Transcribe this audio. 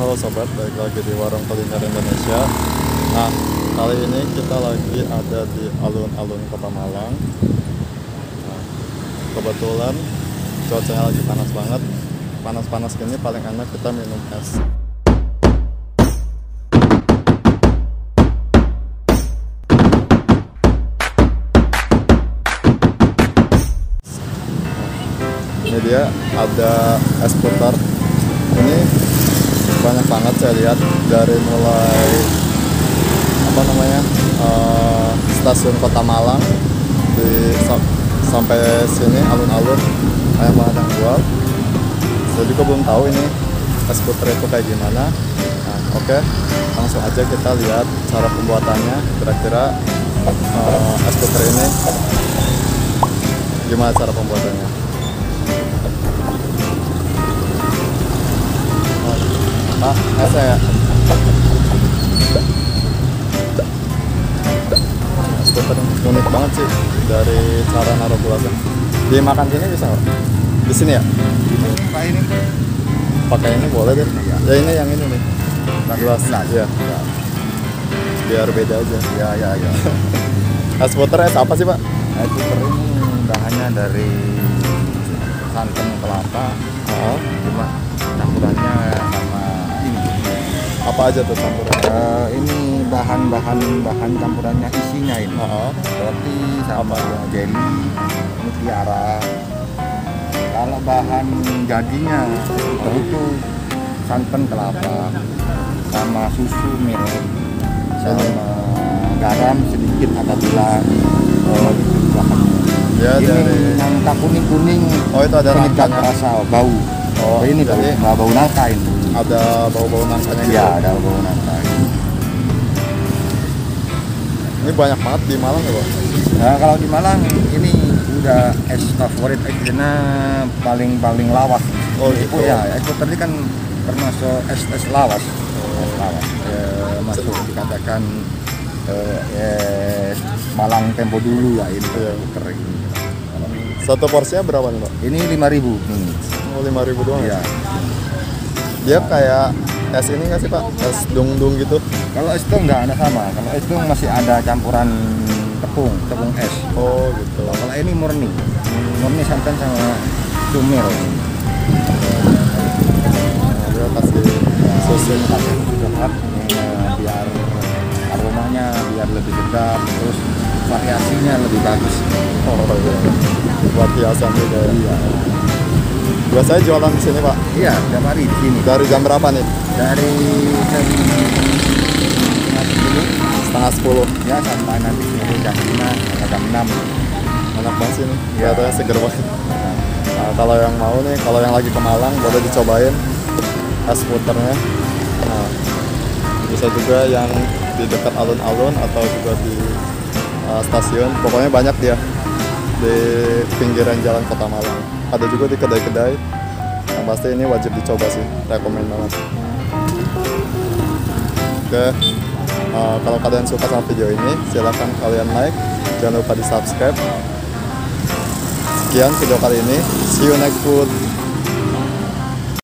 Halo sobat, balik lagi di Warung Kuliner Indonesia. Nah, kali ini kita lagi ada di alun-alun Kota Malang. Nah, kebetulan cuacanya lagi panas banget. Panas-panas gini paling enak kita minum es. Ini dia ada es putar. Ini banyak banget saya lihat dari mulai stasiun Kota Malang sampai sini alun-alun banyak banget yang jual. Saya juga belum tahu ini es puter itu kayak gimana. Nah, oke, langsung aja kita lihat cara pembuatannya. Kira-kira es puter ini gimana cara pembuatannya. Esnya ya. Es puter unik banget sih dari cara naruh gelasnya. Dimakan sini bisa nggak? Di sini ya? Pakai ini. Pakai ini boleh deh. Ya ini yang ini nih. Gelas. Ya. Biar beda aja. Ya. Es puter es apa sih Pak? Es puter ini bahannya dari santan kelapa. Cuma campurannya sama ini. Apa aja tuh campurannya? Ini bahan campurannya isinya ini. Roti sama jelly, mutiara. Kalau bahan jadinya itu santan kelapa sama susu milk sama garam sedikit apabila Ya, ini dari nangka kuning. Oh, itu ada penyedap nangkanya. rasa bau. Ini jadi bau nangka ini. ada bau-bau nangkanya gitu. Ya, ada bau nangka. Ini banyak banget di Malang ya Pak? Nah, kalau di Malang ini udah es favorit esnya paling lawas. Oh gitu. Ya, es puter ini kan termasuk es lawas. Es lawas. Masuk dikatakan es Malang tempo dulu ya ini puter ini. Satu porsinya berapa nih Pak? Ini 5.000. Oh, 5.000 doang. Iya. Dia kayak es ini nggak sih Pak? Es dung-dung gitu? Kalau es itu enggak ada sama. Kalau es itu masih ada campuran tepung es. Oh gitu. Kalau ini murni santan sama cumil. Nah, dia kasih susu. Pakai susu coklat biar aromanya biar lebih sedap, terus variasinya lebih bagus. Oh iya. Buat hiasan juga ya. Iya. Biasanya jualan di sini Pak? Iya, tiap hari di sini. Dari jam berapa nih? Dari jam 9:30 ya sampai nanti jam 5 atau jam 6. Enak banget sih nih. Ya. Kelihatannya seger banget. Nah, kalau yang mau nih, kalau yang lagi ke Malang boleh dicobain es puternya. Nah, bisa juga yang di dekat alun-alun atau juga di stasiun. Pokoknya banyak dia di pinggiran jalan Kota Malang. Ada juga di kedai-kedai. Yang pasti ini wajib dicoba sih, rekomen banget. Oke, kalau kalian suka sama video ini, silahkan kalian like, jangan lupa di subscribe. Sekian video kali ini, see you next food.